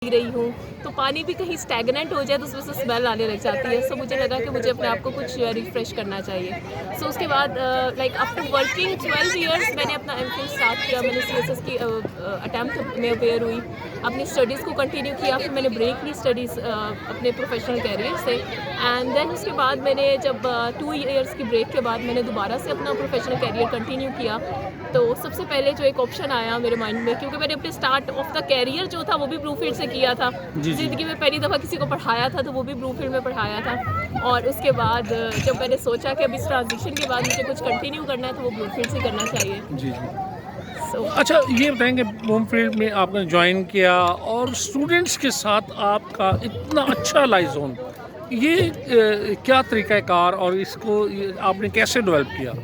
P रही हूँ तो पानी भी कहीं स्टैगनेंट हो जाए तो उसमें से स्मेल आने लग जाती है। सो मुझे लगा कि मुझे अपने आप को कुछ रिफ़्रेश करना चाहिए। सो उसके बाद लाइक आफ्टर वर्किंग 12 इयर्स मैंने अपना एमफिल स्टार्ट किया। मैंने सीएसएस की अटेम्प्ट में अपेयर हुई, अपनी स्टडीज़ को कंटिन्यू किया। फिर मैंने ब्रेक ली स्टडीज़ अपने प्रोफेशनल कैरियर से, एंड देन उसके बाद मैंने जब 2 इयर्स की ब्रेक के बाद मैंने दोबारा से अपना प्रोफेशनल कैरियर कंटिन्यू किया। तो सबसे पहले जो एक ऑप्शन आया मेरे माइंड में, क्योंकि मैंने अपने स्टार्ट ऑफ द कैरियर जो था वो भी ब्लू फील्ड से किया था। ज़िंदगी में पहली दफ़ा किसी को पढ़ाया था तो वो भी ब्लू फील्ड में पढ़ाया था। और उसके बाद जब मैंने सोचा कि अब इस ट्रांजिशन के बाद मुझे कुछ कंटिन्यू करना है तो वो ब्लू फील्ड से करना चाहिए। जी, जी। सो अच्छा, ये बताएँगे ब्लूमफ़ील्ड में आपने जॉइन किया और स्टूडेंट्स के साथ आपका इतना अच्छा लाइज़ोन, ये क्या तरीक़ाकार और इसको ये आपने कैसे डेवलप किया?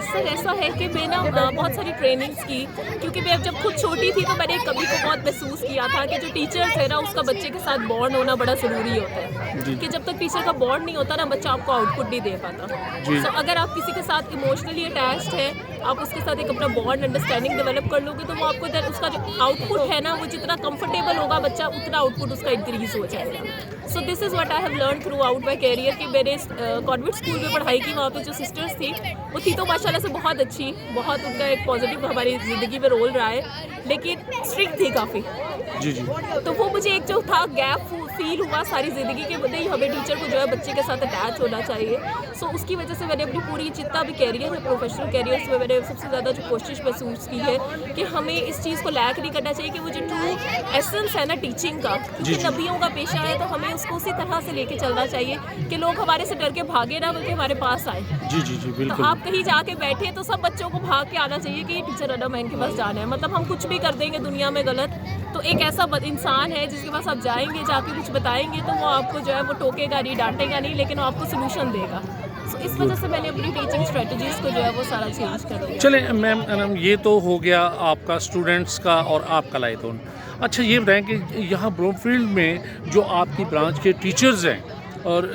सर ऐसा है कि मैं ना बहुत सारी ट्रेनिंग्स की, क्योंकि मैं जब खुद छोटी थी तो मैंने कभी को बहुत महसूस किया था कि जो टीचर्स है ना उसका बच्चे के साथ बॉन्ड होना बड़ा ज़रूरी होता है। जी। कि जब तक टीचर का बॉन्ड नहीं होता ना बच्चा आपको आउटपुट नहीं दे पाता। जी। सो अगर आप किसी के साथ इमोशनली अटैच्ड है, आप उसके साथ एक अपना बॉन्ड अंडरस्टैंडिंग डेवलप कर लोगे तो वो आपको देन उसका जो आउटपुट है ना वो जितना कंफर्टेबल होगा बच्चा उतना आउटपुट उसका इंक्रीज हो जाएगा। So this is what I have learn throughout my career कि मैंने कॉन्वेंट स्कूल में पढ़ाई की। वहाँ पे जो सिस्टर्स थी वो थी तो माशाल्लाह से बहुत अच्छी, बहुत उनका एक पॉजिटिव हमारी ज़िंदगी में रोल रहा है, लेकिन स्ट्रिक्ट थी काफ़ी। जी, जी। तो वो मुझे एक जो था गैप फील हुआ सारी ज़िंदगी के, नहीं हमें टीचर को जो है बच्चे के साथ अटैच होना चाहिए। सो उसकी वजह से मैंने अपनी पूरी जितना भी कैरियर है प्रोफेशनल कैरियर में मैंने सबसे ज़्यादा जो कोशिश महसूस की है कि हमें इस चीज़ को लैक नहीं करना चाहिए कि वो जो ट्रू एसेंस है ना टीचिंग का, जी, कि जी। नबियों का पेशा है तो हमें उसको उसी तरह से लेके चलना चाहिए कि लोग हमारे से डर के भागे ना बल्कि हमारे पास आए। जी, जी, जी, तो बिल्कुल। आप कहीं जाके बैठे तो सब बच्चों को भाग के आना चाहिए कि ये टीचर अडम है, इनके पास जाना है। मतलब हम कुछ भी कर देंगे दुनिया में गलत तो एक ऐसा इंसान है जिसके पास आप जाएंगे जाके कुछ बताएंगे तो वो आपको जो है वो टोकेगा नहीं, डांटेगा नहीं, लेकिन वो आपको सोल्यूशन देगा। सो इस वजह से मैंने अपनी टीचिंग स्ट्रेटजीज़ को जो है वो सारा चेंज कर दिया। चलें मैम, ये तो हो गया आपका स्टूडेंट्स का और आपका लाइज़ोन। अच्छा, ये बताएँ कि यहाँ ब्लूमफ़ील्ड में जो आपकी ब्रांच के टीचर्स हैं और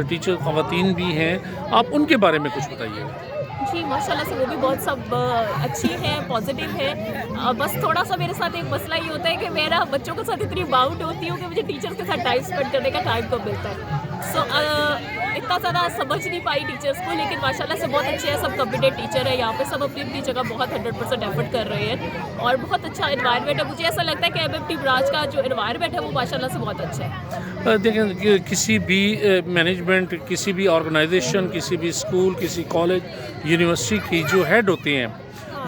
टीचर ख़वातीन भी हैं, आप उनके बारे में कुछ बताइए? जी, माशाल्लाह से वो भी बहुत सब अच्छी हैं, पॉजिटिव हैं। बस थोड़ा-सा मेरे साथ एक मसला ये होता है कि मेरा बच्चों के साथ इतनी बाउंड होती हूँ कि मुझे टीचर्स के साथ टाइम स्पेंड करने का टाइम कम मिलता है। सो इतना ज़्यादा समझ नहीं पाई टीचर्स को, लेकिन माशाल्लाह से बहुत अच्छे हैं, सब कॉम्पिटेंट टीचर है यहाँ पे, सब अपनी-अपनी जगह बहुत 100% एफर्ट कर रहे हैं और बहुत अच्छा एनवायरनमेंट है। मुझे ऐसा लगता है कि एमएफटी ब्रांच का जो एनवायरनमेंट है वो माशाल्लाह से बहुत अच्छा है। देखें कि किसी भी मैनेजमेंट, किसी भी ऑर्गेनाइजेशन, किसी भी स्कूल, किसी कॉलेज, यूनिवर्सिटी की जो हेड होती हैं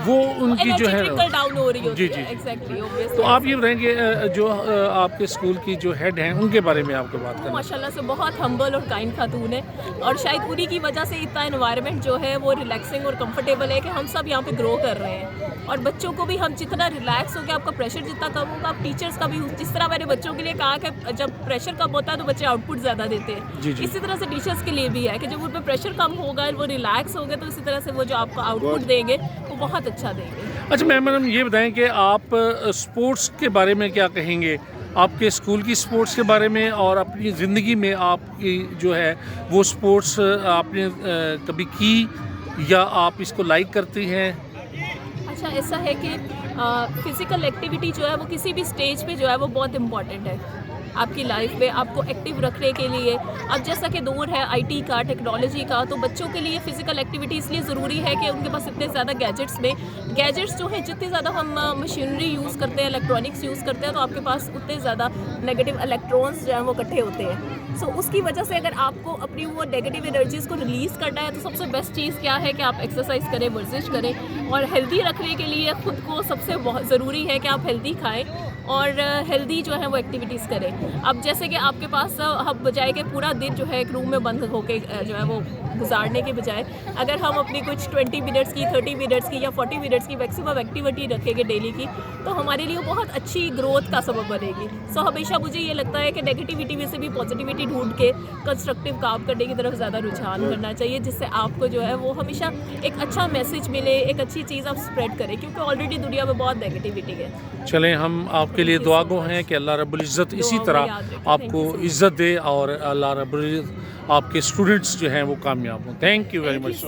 वो उनकी जो है ट्रिकल डाउन हो रही होती जी, है। जी, जी। एग्जैक्टली, तो आप ये बताएँगे जो आपके स्कूल की जो हेड हैं उनके बारे में आपको बात वो करना है। माशाल्लाह से बहुत हम्बल और काइंड खातून है और शायद उन्हीं की वजह से इतना एनवायरनमेंट जो है वो रिलैक्सिंग और कंफर्टेबल है कि हम सब यहाँ पे ग्रो कर रहे हैं। और बच्चों को भी हम जितना रिलैक्स हो गया, आपका प्रेशर जितना कम होगा, आप टीचर्स का भी जिस तरह मैंने बच्चों के लिए कहा कि जब प्रेशर कम होता है तो बच्चे आउटपुट ज़्यादा देते हैं, जी, जी। इसी तरह से टीचर्स के लिए भी है कि जब उन पर प्रेशर कम होगा, वो रिलैक्स होंगे तो इसी तरह से वो जो आपको आउटपुट देंगे वो बहुत अच्छा देंगे। अच्छा मैडम, ये बताएं कि आप स्पोर्ट्स के बारे में क्या कहेंगे? आपके स्कूल की स्पोर्ट्स के बारे में और अपनी ज़िंदगी में आपकी जो है वो स्पोर्ट्स आपने कभी की या आप इसको लाइक करती हैं? अच्छा, ऐसा है कि फिज़िकल एक्टिविटी जो है वो किसी भी स्टेज पे जो है वो बहुत इम्पॉर्टेंट है आपकी लाइफ में, आपको एक्टिव रखने के लिए। अब जैसा कि दौर है आईटी का, टेक्नोलॉजी का, तो बच्चों के लिए फ़िज़िकल एक्टिविटी इसलिए ज़रूरी है कि उनके पास इतने ज़्यादा गैजेट्स जो हैं, जितनी ज़्यादा हम मशीनरी यूज़ करते हैं, इलेक्ट्रॉनिक्स यूज़ करते हैं, तो आपके पास उतने ज़्यादा नेगेटिव इलेक्ट्रॉन्स जो हैं वो इकट्ठे होते हैं। सो उसकी वजह से अगर आपको अपनी वो नेगेटिव एनर्जीज़ को रिलीज़ करना है तो सबसे बेस्ट चीज़ क्या है कि आप एक्सरसाइज करें, वर्जिश करें। और हेल्दी रखने के लिए खुद को सबसे बहुत ज़रूरी है कि आप हेल्दी खाएं और हेल्दी जो है वो एक्टिविटीज़ करें। अब जैसे कि आपके पास हम बजाय के पूरा दिन जो है एक रूम में बंद होके जो है वो गुजारने के बजाय अगर हम अपनी कुछ 20 मिनट्स की, 30 मिनट्स की या 40 मिनट्स की मैक्सिमम एक्टिविटी रखेंगे डेली की, तो हमारे लिए बहुत अच्छी ग्रोथ का सबब बनेगी। सो हमेशा मुझे ये लगता है कि नेगेटिविटी में से भी पॉजिटिविटी ढूंढ के कंस्ट्रक्टिव काम करने की तरफ ज़्यादा रुझान करना चाहिए, जिससे आपको जो है वो हमेशा एक अच्छा मैसेज मिले, एक अच्छी चीज़ आप स्प्रेड करें, क्योंकि ऑलरेडी दुनिया में बहुत नेगेटिविटी है। चलें, हम आपके लिए दुआ गो हैं कि अल्लाह रब्बुल इज़्ज़त इसी तरह आपको इज़्ज़त दे और अल्लाह रब्बुल इज़्ज़त आपके स्टूडेंट्स जो हैं वो कामयाब हों। Thank you very much.